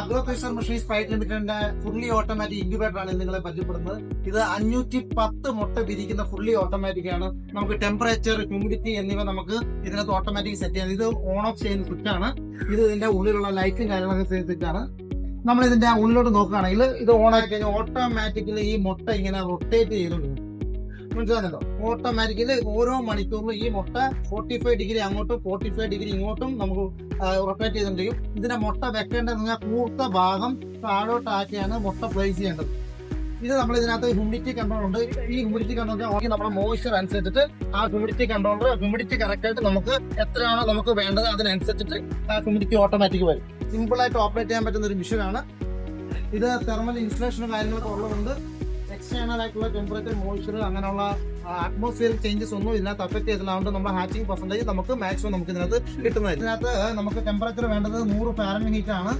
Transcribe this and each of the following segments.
Agro pressure machines private ലിമിറ്റഡിന്റെ fully automatic incubator ആണ് നിങ്ങളെ പരിചയപ്പെടുന്നത്. ഇത് 510 മുട്ട വിരിക്കുന്ന ഫുള്ളി ഓട്ടോമാറ്റിക് ആണ്. നമുക്ക് ടെമ്പറേച്ചർ, ഹ്യൂമിഡിറ്റി എന്നിവ നമുക്ക് ഇതിനകത്ത് ഓട്ടോമാറ്റിക് സെറ്റ് ചെയ്യാം. ഇത് ഓൺ ഓഫ് ചെയ്യുന്ന സ്വിച്ച് ആണ്. ഇത് ഇതിന്റെ ഉള്ളിലുള്ള ലൈറ്റും കാര്യങ്ങളൊക്കെ സ്വിച്ച് ആണ്. നമ്മൾ ഇതിന്റെ ഉള്ളിലോട്ട് നോക്കുകയാണെങ്കിൽ ഇത് ഓൺ ആക്കി കഴിഞ്ഞാൽ ഓട്ടോമാറ്റിക്കലി ഈ മുട്ട ഇങ്ങനെ റൊട്ടേറ്റ് ചെയ്തുകൊണ്ട് മനസ്സിലാകുന്നുണ്ടോ? ഓട്ടോമാറ്റിക്കലി ഓരോ മണിക്കൂറിലും ഈ മുട്ട 45 ഡിഗ്രി അങ്ങോട്ടും 45 ഡിഗ്രി ഇങ്ങോട്ടും നമുക്ക് റൊട്ടേറ്റ് ചെയ്തുകൊണ്ടിരിക്കും. ഇതിന്റെ മുട്ട വെക്കേണ്ടത് കൂർത്ത ഭാഗം താഴോട്ടാക്കിയാണ് മുട്ട പ്ലേസ് ചെയ്യേണ്ടത്. ഇത് നമ്മൾ ഇതിനകത്ത് ഹ്യൂമിഡിറ്റി കൺട്രോൾ ഉണ്ട്. ഈ ഹ്യൂമിഡിറ്റി കൺട്രോൾ നമ്മുടെ മോയ്സ്ചർ അനുസരിച്ചിട്ട് ആ ഹ്യൂമിഡിറ്റി കറക്റ്റ് ആയിട്ട് നമുക്ക് എത്രയാണോ നമുക്ക് വേണ്ടത് അതിനനുസരിച്ചിട്ട് ആ ഹ്യൂമിഡിറ്റി ഓട്ടോമാറ്റിക് വരും. സിമ്പിൾ ആയിട്ട് ഓപ്പറേറ്റ് ചെയ്യാൻ പറ്റുന്ന ഒരു മെഷീനാണ് ഇത്. തെർമൽ ഇൻസുലേഷനും കാര്യങ്ങളൊക്കെ ഉള്ളതുകൊണ്ട് എക്സ്റ്റേണൽ ആയിട്ടുള്ള ടെമ്പറേച്ചർ, മോയ്സ്ചർ അങ്ങനെയുള്ള അറ്റ്മോസ്ഫിയറിക് ചേഞ്ചസ് ഒന്നും ഇതിനകത്ത് അഫക്ട് ചെയ്തില്ലാണ്ട് നമ്മുടെ ഹാച്ചിങ് പെർസെന്റേജ് നമുക്ക് മാക്സിമം നമുക്ക് ഇതിനകത്ത് കിട്ടുന്നത്. ഇതിനകത്ത് നമുക്ക് ടെമ്പറേച്ചർ വേണ്ടത് 100 ഫാരൻഹീറ്റ് ആണ്.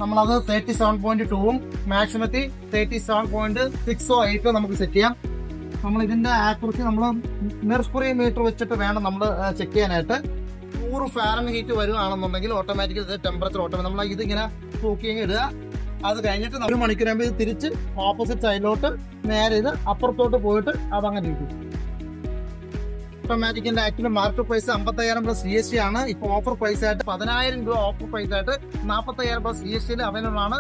നമ്മളത് 37.2ഉം മാക്സിമത്തി 37.6ഓ 8ഓ നമുക്ക് സെറ്റ് ചെയ്യാം. നമ്മൾ ഇതിന്റെ ആക്യുറസി നമ്മൾ മെർക്കുറി മീറ്റർ വെച്ചിട്ട് വേണം നമ്മൾ ചെക്ക് ചെയ്യാനായിട്ട്. 100 ഫാരൻഹീറ്റ് വരുവാണെന്നുണ്ടെങ്കിൽ ഓട്ടോമാറ്റിക്കലി ടെമ്പറേച്ചർ നമ്മൾ ഇതിങ്ങനെ തൂക്കിയെങ്കിൽ ഇടുക. അത് കഴിഞ്ഞിട്ട് 1 മണിക്കൂറാകുമ്പോൾ ഇത് തിരിച്ച് ഓപ്പോസിറ്റ് സൈഡിലോട്ട് നേരെ ഇത് അപ്പുറത്തോട്ട് പോയിട്ട് അതങ്ങനെ ഇരിക്കും. ഓട്ടോമാറ്റിക്കിന്റെ actually market price 55,000 plus GST ആണ്. ഇപ്പോൾ ഓഫർ പ്രൈസ് ആയിട്ട് 10,000 രൂപ ഓഫർ പ്രൈസ് ആയിട്ട് 45,000 പ്ലസ് GST അവൈലബിൾ ആണ്.